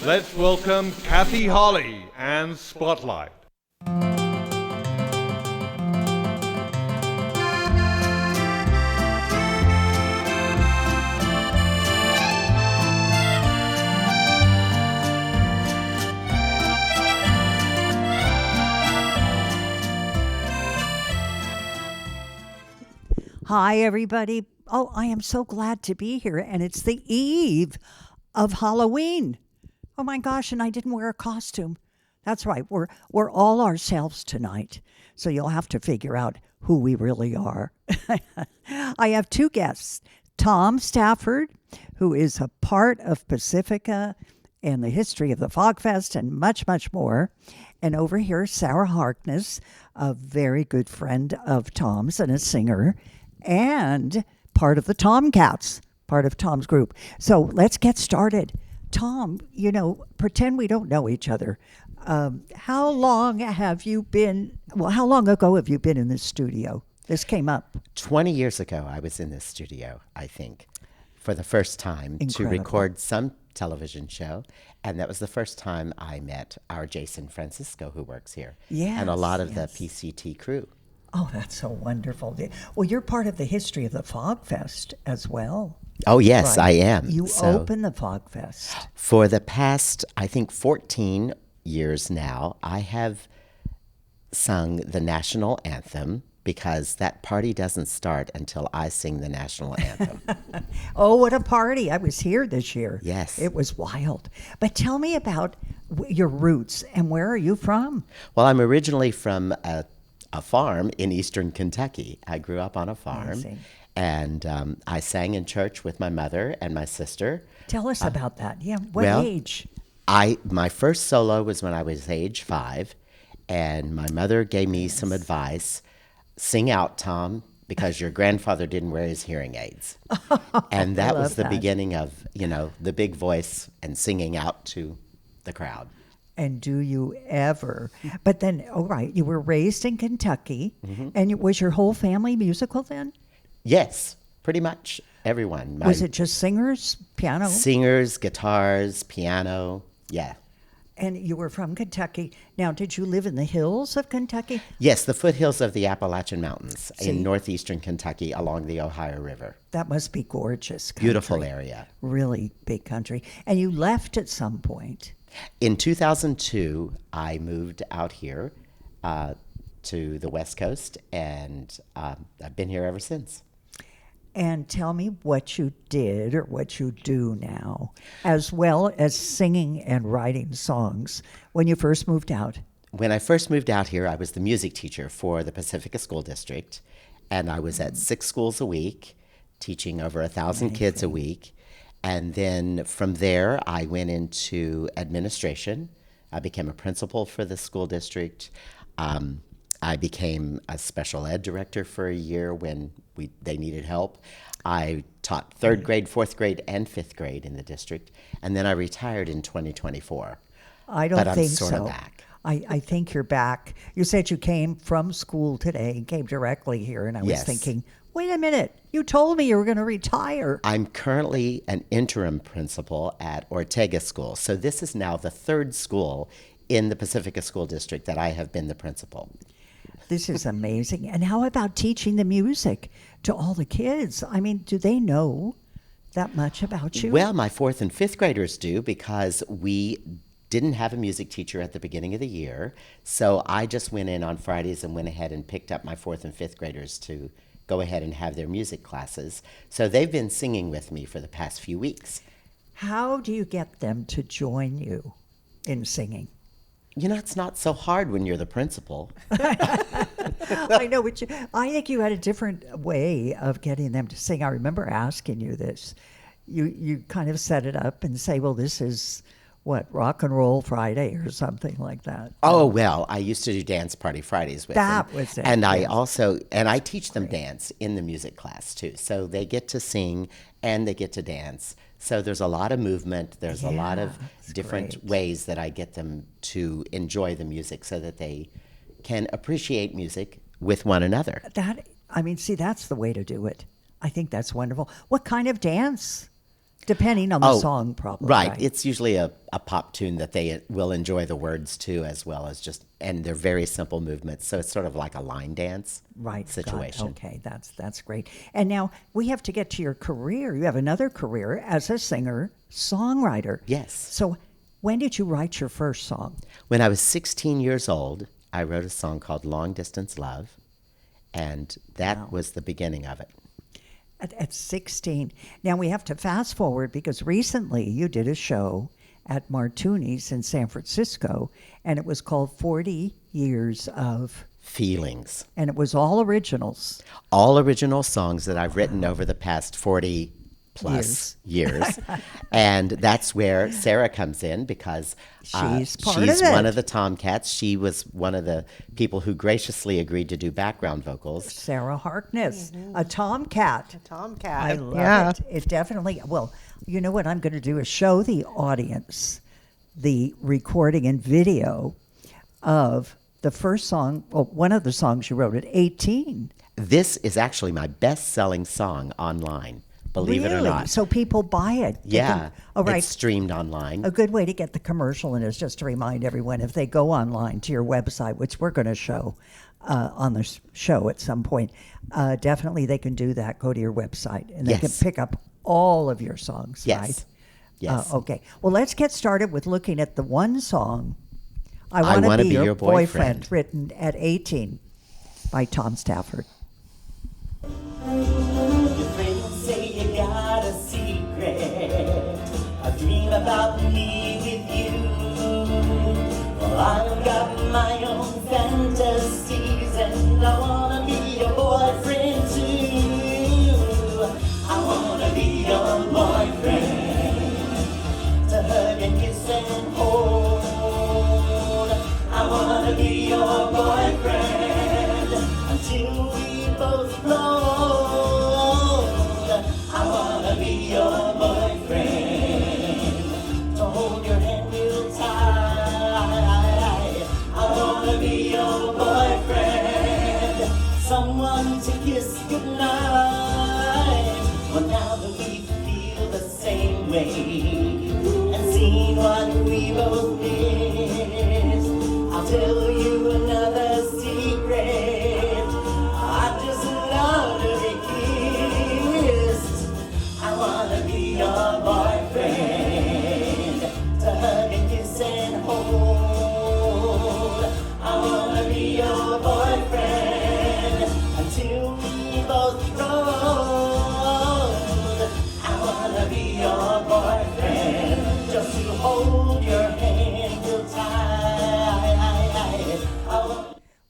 Let's welcome Kathy Holly and Spotlight. Hi, everybody. Oh, I am so glad to be here. And it's the eve of Halloween. Oh my gosh, and I didn't wear a costume. That's right. We're all ourselves tonight. So you'll have to figure out who we really are. I have two guests. Tom Stafford, who is a part of Pacifica and the history of the Fog Fest and much, much more. And over here, Sarah Harkness, a very good friend of Tom's and a singer, and part of the Tomcats, part of Tom's group. So let's get started. Tom, pretend we don't know each other. How long ago have you been in this studio? This came up. 20 years ago, I was in this studio, I think, for the first time to record some television show. And that was the first time I met our Jason Francisco, who works here. Yes, and a lot of the PCT crew. Oh, that's so wonderful. Well, you're part of the history of the Fog Fest as well. Oh, yes, right? I am. You open the Fog Fest. For the past, I think, 14 years now, I have sung the national anthem because that party doesn't start until I sing the national anthem. Oh, what a party. I was here this year. Yes. It was wild. But tell me about your roots and where are you from? Well, I'm originally from a farm in eastern Kentucky. I grew up on a farm. Amazing. And I sang in church with my mother and my sister. Tell us about that. Yeah, what age? My first solo was when I was age 5, and my mother gave me some advice. Sing out, Tom, because your grandfather didn't wear his hearing aids. And that was the beginning of, the big voice and singing out to the crowd. And do you ever? But then, you were raised in Kentucky, and was your whole family musical then? Yes, pretty much everyone. Was it just singers, piano? Singers, guitars, piano, yeah. And you were from Kentucky. Now, did you live in the hills of Kentucky? Yes, the foothills of the Appalachian Mountains in northeastern Kentucky along the Ohio River. That must be gorgeous country. Beautiful area. Really big country. And you left at some point. In 2002, I moved out here to the West Coast, and I've been here ever since. And tell me what you did or what you do now, as well as singing and writing songs when you first moved out. When I first moved out here, I was the music teacher for the Pacifica School District, and I was at 6 schools a week, teaching over 1,000 kids a week. And then from there, I went into administration. I became a principal for the school district. I became a special ed director for a year when they needed help. I taught 3rd grade, 4th grade, and 5th grade in the district. And then I retired in 2024. I don't think so. But I'm sort of back. I think you're back. You said you came from school today and came directly here. And I was thinking, wait a minute. You told me you were going to retire. I'm currently an interim principal at Ortega School. So this is now the 3rd school in the Pacifica School District that I have been the principal. This is amazing. And how about teaching the music to all the kids? I mean, do they know that much about you? Well, my 4th and 5th graders do, because we didn't have a music teacher at the beginning of the year. So I just went in on Fridays and went ahead and picked up my 4th and 5th graders to go ahead and have their music classes. So they've been singing with me for the past few weeks. How do you get them to join you in singing? It's not so hard when you're the principal. I know, I think you had a different way of getting them to sing. I remember asking you this. You kind of set it up and say, well, this is, Rock and Roll Friday or something like that. Oh, well, I used to do Dance Party Fridays with them. That was it. And I teach them dance in the music class, too. So they get to sing and they get to dance. So there's a lot of movement. There's a lot of different ways that I get them to enjoy the music so that they can appreciate music with one another. That's the way to do it. I think that's wonderful. What kind of dance Depending on the song, probably. Right. It's usually a pop tune that they will enjoy the words to, as well as and they're very simple movements. So it's sort of like a line dance situation. Okay, that's great. And now we have to get to your career. You have another career as a singer-songwriter. Yes. So when did you write your first song? When I was 16 years old, I wrote a song called Long Distance Love, and that was the beginning of it. At 16. Now we have to fast forward because recently you did a show at Martuni's in San Francisco, and it was called 40 Years of Feelings. And it was all originals. All original songs that I've written over the past 40 plus years. And that's where Sarah comes in because she's one of the Tomcats. She was one of the people who graciously agreed to do background vocals. Sarah Harkness, a Tomcat. I love it. It definitely, well, you know what I'm going to do is show the audience the recording and video of the first song, well, one of the songs you wrote at 18. This is actually my best-selling song online. Believe it or not. So people buy it. It's streamed online. A good way to get the commercial in is just to remind everyone, if they go online to your website, which we're going to show on the show at some point, definitely they can do that. Go to your website, and they can pick up all of your songs, right? Yes. Okay. Well, let's get started with looking at the one song, I Want to Be Your Boyfriend, written at 18 by Tom Stafford. Got a secret, a dream about me with you. Well, I've got my own fantasies, and I wanna be your boyfriend too. I wanna be your boyfriend, to hug and kiss and hold. I wanna be your boyfriend until we both grow. Your boyfriend, to hold your hand real tight. I wanna be your boyfriend, someone to kiss goodnight. Well, now that we feel the same way and seen what we both missed, I'll tell you another secret. I just love to be kissed. I wanna be your boyfriend, to hug and kiss and hold. I wanna be your boyfriend until we both grow old. I wanna be your boyfriend, just to hold your hand real tight.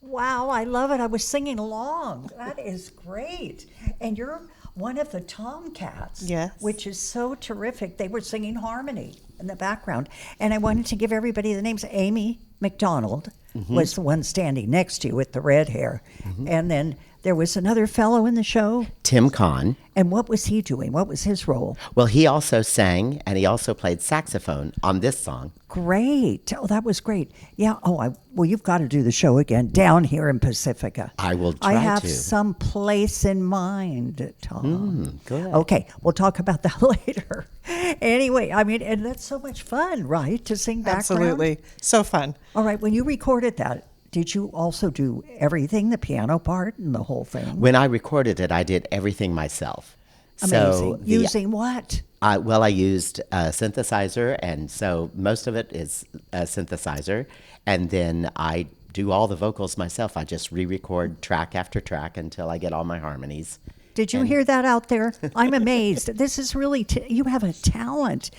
Wow, I love it. I was singing along. That is great. And you're one of the Tomcats, which is so terrific. They were singing harmony in the background. And I wanted to give everybody the names. Amy McDonald was the one standing next to you with the red hair. And then there was another fellow in the show. Tim Kahn. And what was he doing? What was his role? Well, he also sang, and he also played saxophone on this song. Great. Oh, that was great. Yeah. Oh, well, you've got to do the show again down here in Pacifica. I will try to. I have to. some place in mind, Tom. Good. Okay. We'll talk about that later. Anyway, I mean, and that's so much fun, right? To sing background. Absolutely. So fun. All right. When you recorded that, did you also do everything, the piano part and the whole thing? When I recorded it, I did everything myself. Amazing. Using what? Well, I used a synthesizer, and so most of it is a synthesizer. And then I do all the vocals myself. I just re-record track after track until I get all my harmonies. Did you hear that out there? I'm amazed. This is really, you have a talent.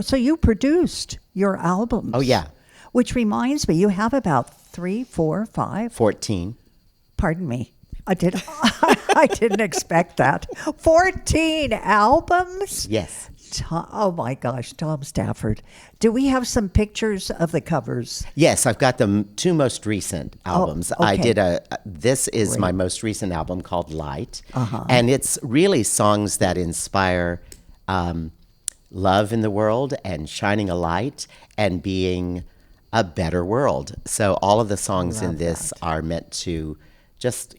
So you produced your albums. Oh, yeah. Which reminds me, you have about 3, 4, 5? 14. Pardon me. I didn't expect that. 14 albums? Yes. Oh my gosh, Tom Stafford. Do we have some pictures of the covers? Yes, I've got the two most recent albums. Oh, okay. I did this is my most recent album called Light. And it's really songs that inspire love in the world and shining a light and being a better world. So all of the songs in this are meant to just,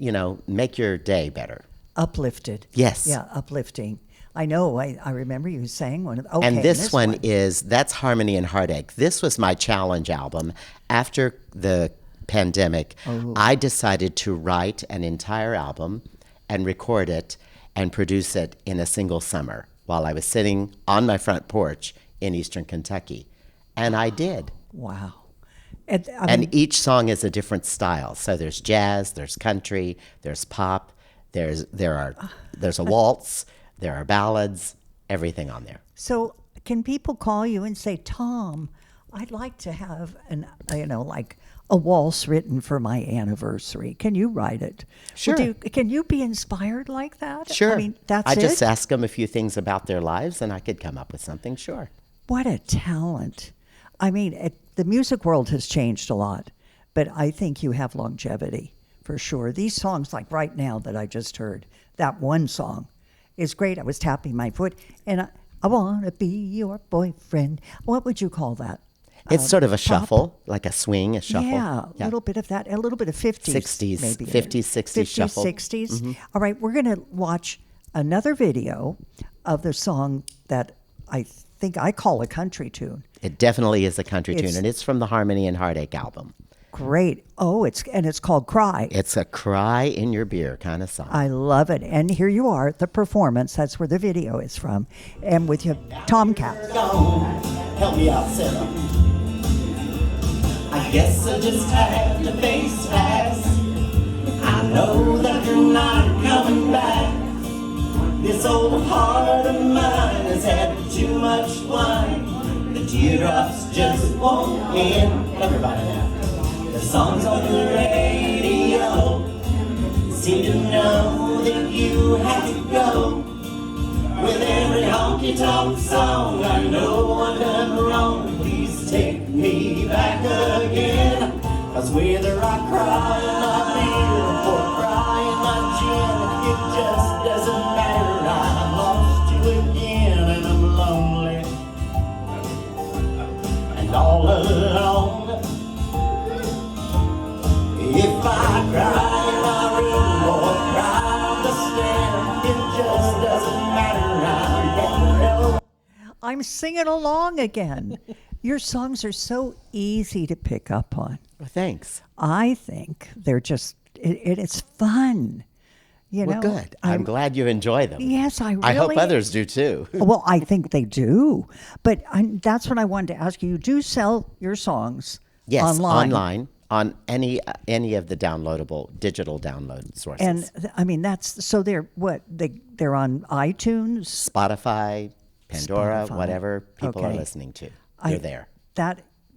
make your day better. Uplifted. Yes. Yeah, uplifting. I know. I remember you saying one of. Okay, And this one that's Harmony and Heartache. This was my challenge album. After the pandemic, I decided to write an entire album and record it and produce it in a single summer while I was sitting on my front porch in Eastern Kentucky. And I did. Wow. And each song is a different style. So there's jazz, there's country, there's pop, there's a waltz, there are ballads, everything on there. So can people call you and say, Tom, I'd like to have like a waltz written for my anniversary. Can you write it? Sure. Can you be inspired like that? Sure. I mean, that's I it? just ask them a few things about their lives and I could come up with something, sure. What a talent. I mean, the music world has changed a lot, but I think you have longevity for sure. These songs, like right now that I just heard, that one song is great. I was tapping my foot, and I want to be your boyfriend. What would you call that? It's sort of a pop? shuffle, like a swing, a shuffle. Yeah, a little bit of that, a little bit of 50s. 60s, maybe. 50s, 60s shuffle. 60s. Mm-hmm. All right, we're going to watch another video of the song that I think I call a country tune. It definitely is a country tune, and it's from the Harmony and Heartache album. Great. Oh, it's called Cry. It's a cry in your beer kind of song. I love it. And here you are, the performance. That's where the video is from. And with your Tomcat. Help me out, Sarah. I guess I just have to face facts. I know that you're not coming back. This old heart of mine has had too much wine. The teardrops just won't end. Everybody now. The songs on the radio seem to know that you have to go. With every honky-tonk song, I know I'm done wrong. Please take me back again. 'Cause whether I cry in my beer or cry in my gin, it just doesn't matter. I lost you again and I'm lonely and all alone. If I cry in my room or cry on the stand, it just doesn't matter. I know. I'm singing along again. Your songs are so easy to pick up on. Well, thanks. I think they're just, it's fun. You Well, know, good. I'm glad you enjoy them. Yes, I really. I hope others do too. Well, I think they do. But that's what I wanted to ask you. You do sell your songs Yes, online. On any of the downloadable digital download sources. And I mean, that's so they're they're on iTunes, Spotify, Pandora, Spotify. whatever people are Okay. listening to. They're there.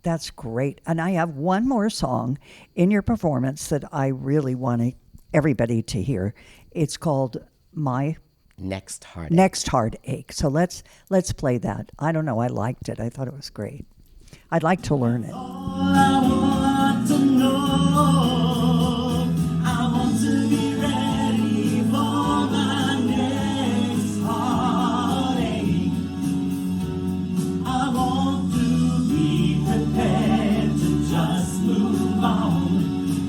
That's great. And I have one more song in your performance that I really want everybody to hear. It's called My Next Heartache. Next Heartache. So let's play that. I don't know. I liked it. I thought it was great. I'd like to learn it. I want to know. I want to be ready for my next heartache. I want to be prepared to just move on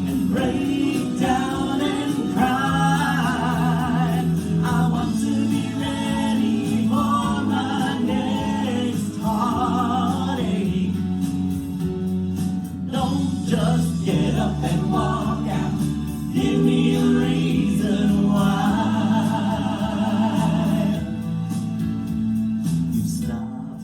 and break down and cry. I want to be ready for my next heartache. Don't just get up and walk out. Give me a reason why you stopped.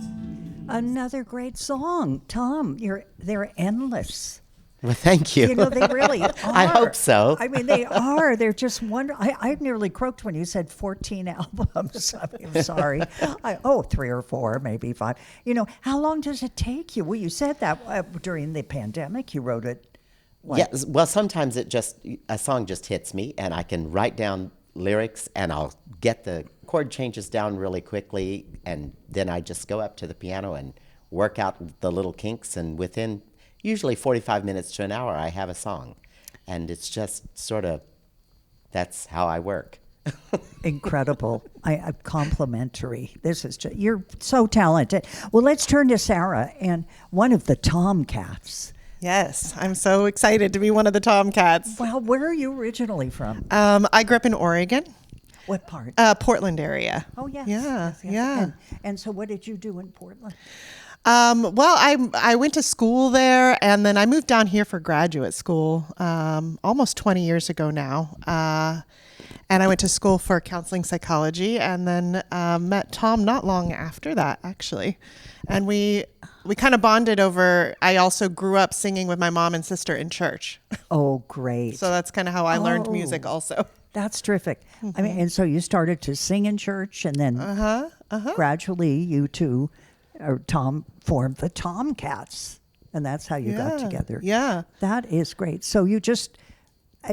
Another great song, Tom. They're endless. Well, thank you. You know, they really are. I hope so. I mean, they are. They're just wonderful. I nearly croaked when you said 14 albums. I mean, I'm sorry. 3 or 4, maybe 5. You know, how long does it take you? Well, you said that during the pandemic you wrote it. What? Yeah, well, sometimes a song just hits me, and I can write down lyrics, and I'll get the chord changes down really quickly, and then I just go up to the piano and work out the little kinks, and within usually 45 minutes to an hour, I have a song. And it's just sort of, that's how I work. Incredible. I'm complimentary. This is just, you're so talented. Well, let's turn to Sarah and one of the Tomcats. Yes, I'm so excited to be one of the Tomcats. Well, where are you originally from? I grew up in Oregon, What part? Portland area. Oh, yes. Yeah, Yes, yes. yeah. And so what did you do in Portland? Well, I went to school there, and then I moved down here for graduate school almost 20 years ago now. And I went to school for counseling psychology, and then met Tom not long after that, actually. And we kind of bonded over. I also grew up singing with my mom and sister in church, Oh, great. so that's kind of how I learned Oh. music, also. That's terrific. I mean, and so you started to sing in church, and then gradually you two, or Tom, formed the Tomcats, and that's how you got together. Yeah. That is great. So you just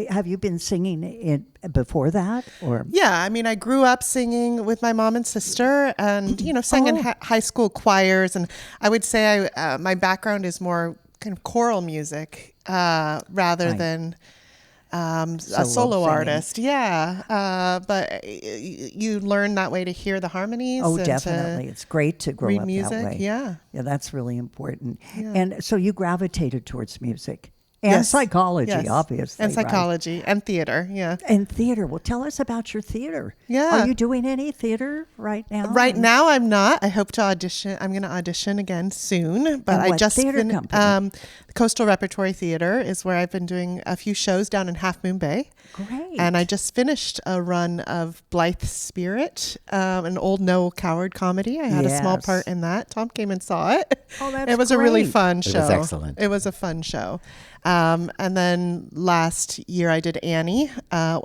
have you been singing it before that, or? Yeah, I mean, I grew up singing with my mom and sister, and sang in high school choirs. And I would say my background is more kind of choral music rather than a solo singing. artist. Yeah, but you learn that way to hear the harmonies. Oh, and definitely. It's great to grow read up music. that way. Yeah. Yeah, that's really important. Yeah. And so you gravitated towards music and Yes. psychology, Yes. obviously. and right? psychology and theater. Yeah. And theater. Well, tell us about your theater. Yeah. Are you doing any theater right now? Right now, I'm not. I hope to audition. I'm going to audition again soon. But And I what just theater finished. company? The Coastal Repertory Theater is where I've been doing a few shows down in Half Moon Bay. Great. And I just finished a run of Blythe Spirit, an old Noel Coward comedy. I had a small Yes. part in that. Tom came and saw it. Oh, that's It was a really great. fun It show. was excellent. It was a fun show. And then last year I did Annie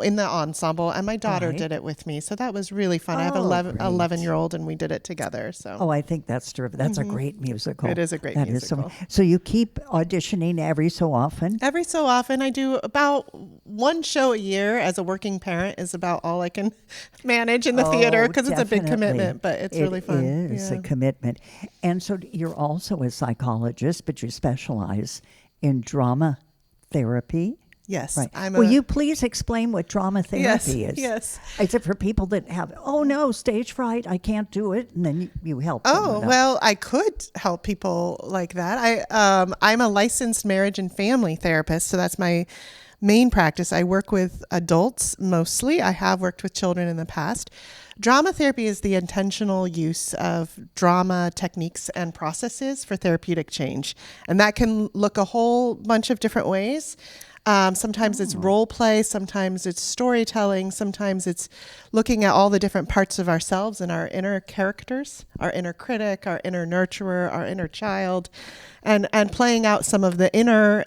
in the ensemble, and my daughter Right. did it with me. So that was really fun. I have an Oh, 11-year-old, and we did it together. So Oh, I think that's terrific. That's a great musical. It is a great That is musical. so you keep auditioning every so often? every so often I do about one show a year. As a working parent is about all I can manage in the theater, because it's a big Definitely. commitment, but it's really fun. It is a commitment. And so you're also a psychologist, but you specialize in drama therapy. Yes. Right. I'm Will a- you please explain what drama therapy is? yes. Is it for people that have, oh no, stage fright, I can't do it, and then you help them? Oh, enough? well, I could help people like that. I'm a licensed marriage and family therapist, so that's my main practice. I work with adults mostly. I have worked with children in the past. Drama therapy is the intentional use of drama techniques and processes for therapeutic change. And that can look a whole bunch of different ways. Sometimes it's role play, sometimes it's storytelling, sometimes it's looking at all the different parts of ourselves and our inner characters, our inner critic, our inner nurturer, our inner child, and playing out some of the inner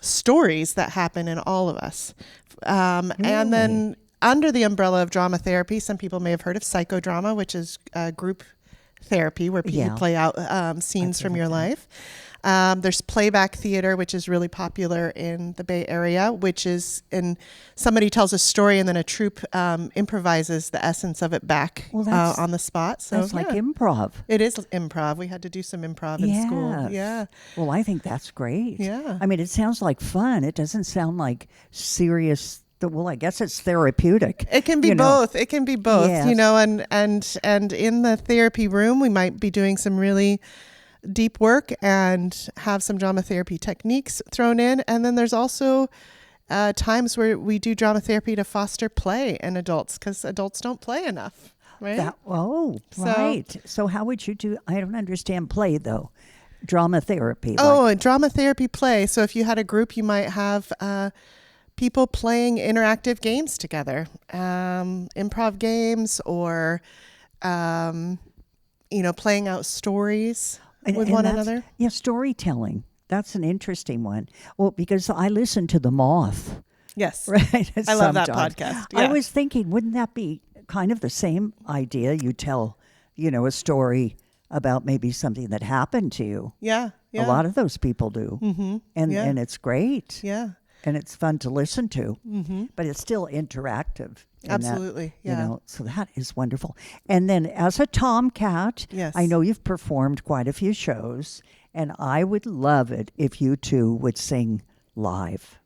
stories that happen in all of us. And then under the umbrella of drama therapy, some people may have heard of psychodrama, which is group therapy where people Yeah. play out scenes from your life. There's playback theater, which is really popular in the Bay Area, which is somebody tells a story and then a troupe improvises the essence of it back Well, that's- on the spot. So That's like yeah. improv. It is improv. We had to do some improv in school. Yes. Yeah. Well, I think that's great. Yeah. I mean, it sounds like fun. It doesn't sound like serious. Well, I guess it's therapeutic. It can be you know. both. It can be both, Yes. and in the therapy room, we might be doing some really deep work and have some drama therapy techniques thrown in. And then there's also times where we do drama therapy to foster play in adults, because adults don't play enough, right? Right. So how would you do? I don't understand play though. Drama therapy. Oh, and drama therapy play. So if you had a group, you might have people playing interactive games together, improv games, or playing out stories with one that's- another. Yeah, storytelling. That's an interesting one. Well, because I listen to The Moth. Yes, Right. I love that sometimes. podcast. I Yeah. was thinking, wouldn't that be kind of the same idea? You tell, a story about maybe something that happened to you. Yeah, yeah. A lot of those people do. Mm-hmm. And Yeah. and it's great. Yeah, And it's fun to listen to. Mm-hmm. But it's still interactive. in that, Absolutely, yeah. So that is wonderful. And then as a Tomcat, Yes. I know you've performed quite a few shows, and I would love it if you two would sing live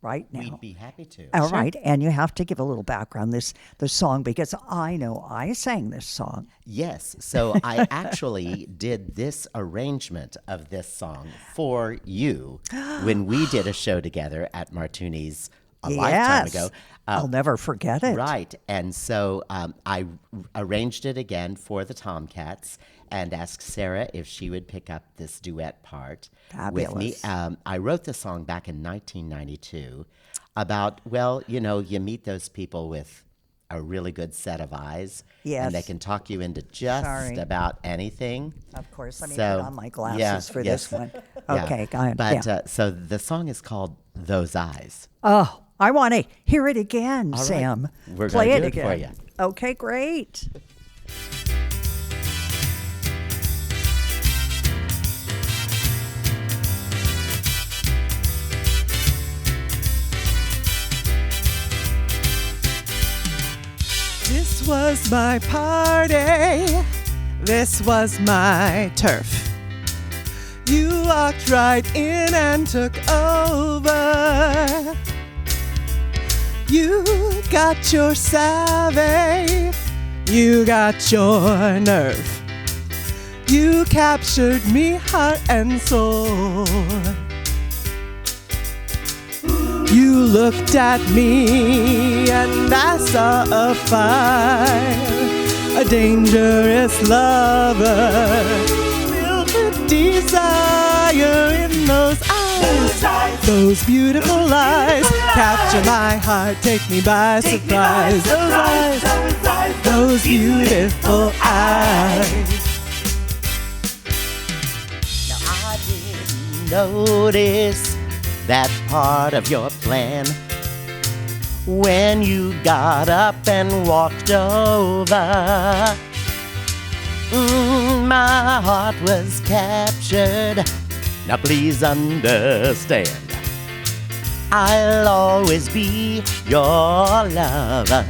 right now. We'd be happy to. All right, and you have to give a little background the song, because I know I sang this song. Yes. So I actually did this arrangement of this song for you when we did a show together at Martuni's a lifetime Yes. ago. I'll never forget it. Right. And so I arranged it again for the Tomcats and asked Sarah if she would pick up this duet part with me. Fabulous. I wrote the song back in 1992 about, well, you meet those people with a really good set of eyes. Yes. And they can talk you into just Sorry. about anything. Of course. Let me So, put on my glasses yeah, for yes. this one. Yeah. Okay, go ahead. But Yeah. so the song is called Those Eyes. Oh, I want to hear it again, All right. Sam. We're Play gonna it do it again. for you. Okay, great. This was my party. This was my turf. You walked right in and took over. You got your savvy. You got your nerve. You captured me heart and soul. You looked at me and I saw a fire, a dangerous lover, filled with desire in those eyes. Those beautiful eyes capture my heart, take me by surprise. Those eyes, those beautiful eyes. Now I didn't notice that part of your plan when you got up and walked over. My heart was captured. Now please understand, I'll always be your lover.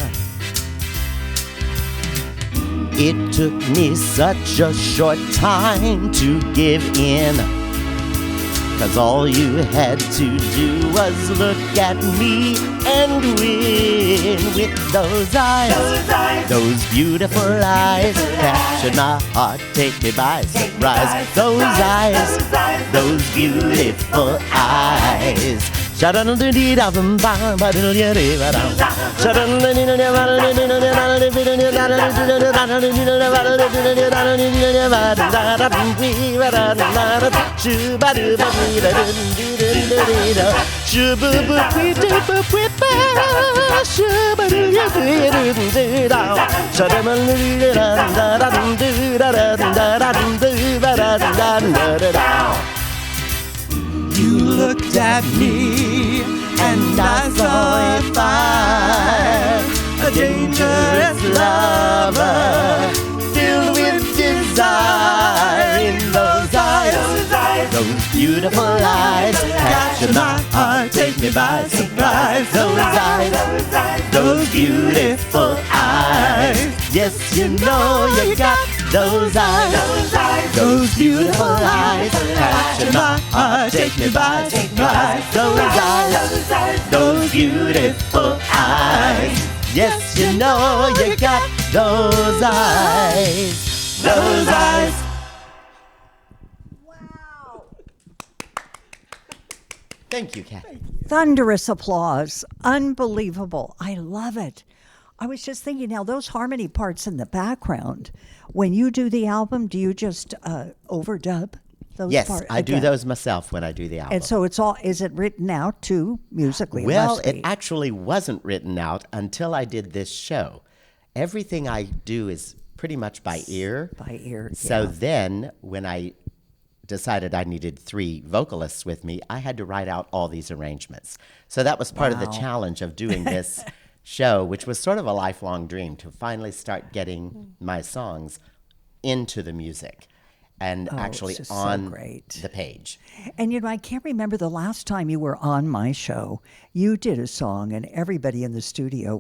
It took me such a short time to give in, 'cause all you had to do was look at me and win. With those eyes, those beautiful eyes, captured my heart, take me by surprise. Those eyes, those beautiful eyes. You looked at me and I saw a fire, a dangerous lover, filled with desire in those eyes. Those beautiful eyes, capture my heart, take me by surprise. Those eyes, those beautiful eyes. Yes, you know you got those eyes, those beautiful eyes, capture my heart, take me by surprise. Those eyes, those beautiful eyes. Yes, you know you got those eyes, those eyes. Wow. Thank you, Kathy. Thunderous applause. Unbelievable. I love it. I was just thinking now, those harmony parts in the background, when you do the album, do you just overdub those Yes, parts? I do those myself when I do the album. And so it's all, is it written out too, musically? Well, must it be. actually wasn't written out until I did this show. Everything I do is pretty much by ear. By ear, So yeah. then when I decided I needed 3 vocalists with me, I had to write out all these arrangements. So that was part of the Wow. challenge of doing this show, which was sort of a lifelong dream, to finally start getting my songs into the music and actually it's just so on great. the page. And I can't remember the last time you were on my show. You did a song, and everybody in the studio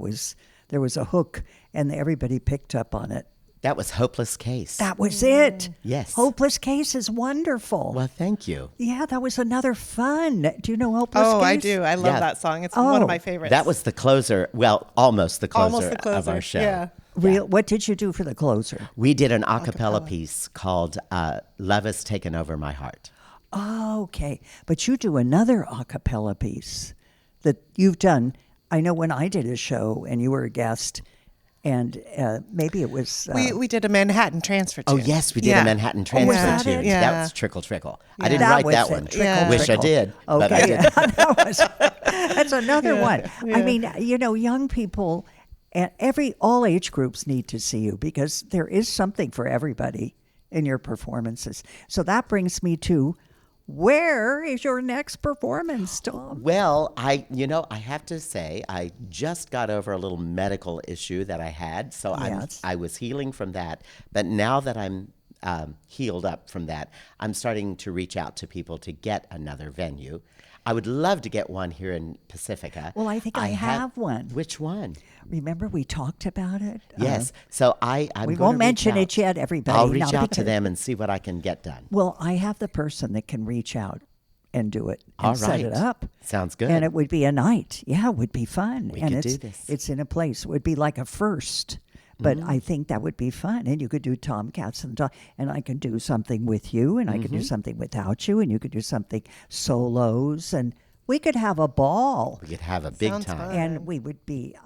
there was a hook, and everybody picked up on it. That was Hopeless Case. That was it. Yes. Hopeless Case is wonderful. Well, thank you. Yeah, that was another fun. Do you know Hopeless Case? Oh, I do. I love Yeah. that song. It's one Oh. of my favorites. That was the closer, well, almost the closer, almost the closer of our show. Yeah. What did you do for the closer? We did an a cappella piece called Love Has Taken Over My Heart. Oh, okay. But you do another a cappella piece that you've done. I know when I did a show and you were a guest, and maybe it was we did a Manhattan transfer Oh tune. yes, we did Yeah. a Manhattan was transfer that tune. it? Yeah. That was Trickle Trickle. I didn't That write was that it. one. Trickle, Wish I trickle. did, but I Okay, didn't. that's another one. I mean, young people and all age groups need to see you because there is something for everybody in your performances. So that brings me to, where is your next performance, Tom? Well, I have to say, I just got over a little medical issue that I had, so Yes. I was healing from that. But now that I'm healed up from that, I'm starting to reach out to people to get another venue. I would love to get one here in Pacifica. Well, I think I have one. Which one? Remember we talked about it? Yes. So I'm we gonna won't reach mention out. it yet, everybody. I'll reach not out to because- them and see what I can get done. Well, I have the person that can reach out and do it and All set it right. up. Sounds good. And it would be a night. Yeah, it would be fun. We and could it's do this. it's in a place. It would be like a first. But I think that would be fun. And you could do Tomcats and I could do something with you, and I could do something without you, and you could do something solos, and we could have a ball. We could have a big Sounds time. fun. And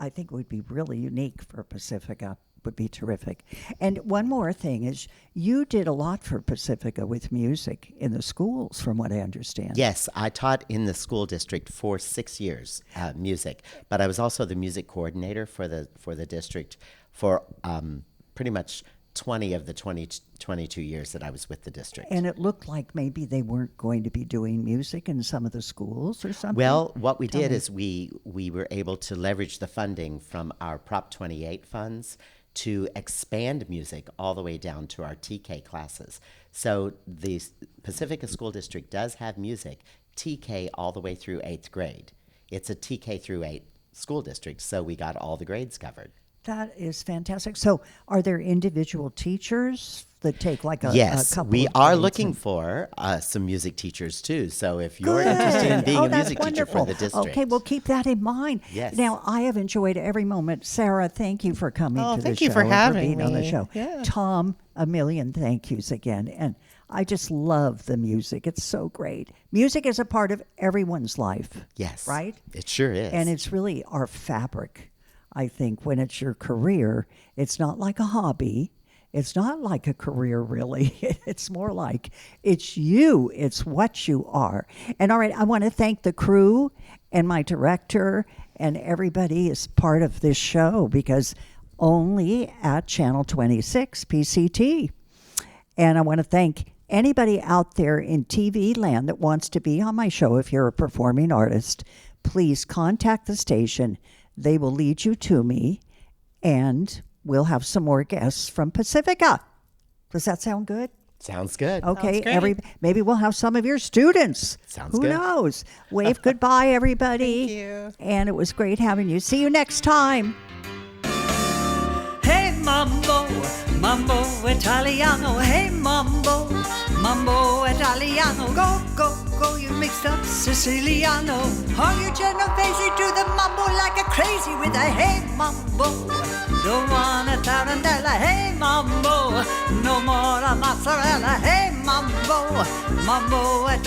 I think it would be really unique for Pacifica. Would be terrific. And one more thing is, you did a lot for Pacifica with music in the schools, from what I understand. Yes, I taught in the school district for 6 years music, but I was also the music coordinator for the district for pretty much 20 of the 22 years that I was with the district. And it looked like maybe they weren't going to be doing music in some of the schools or something. Well, what we Tell did me. is we were able to leverage the funding from our Prop 28 funds to expand music all the way down to our TK classes. So the Pacifica School District does have music, TK all the way through 8th grade. It's a TK through 8 school district, so we got all the grades covered. That is fantastic. So, are there individual teachers that take like a Yes, couple we of are grades looking and- for some music teachers too. So if you're Good. interested in being Oh, a that's music teacher for wonderful. the district. Okay, well, keep that in mind. Yes. Now, I have enjoyed every moment. Sarah, thank you for coming Oh, to the thank show. you for and having being on the me. show. Yeah. Tom, a million thank yous again. And I just love the music. It's so great. Music is a part of everyone's life. Yes. Right? It sure is. And it's really our fabric. I think when it's your career, it's not like a hobby. It's not like a career, really. It's more like it's you. It's what you are. And all right, I want to thank the crew and my director and everybody is part of this show, because only at Channel 26 PCT. And I want to thank anybody out there in TV land that wants to be on my show. If you're a performing artist, please contact the station. They will lead you to me, and we'll have some more guests from Pacifica. Does that sound good? Sounds good. Okay, Sounds great. maybe we'll have some of your students. Sounds Who good. knows? Wave goodbye, everybody. Thank you. And it was great having you. See you next time. Hey mambo, mambo Italiano. Hey mambo, mambo Italiano. Go, go, go, you mixed up Siciliano. Hung your Genovese to the mambo like a crazy with a hey mambo. Don't want a tarantella, hey mambo. No more a mozzarella, hey mambo, mambo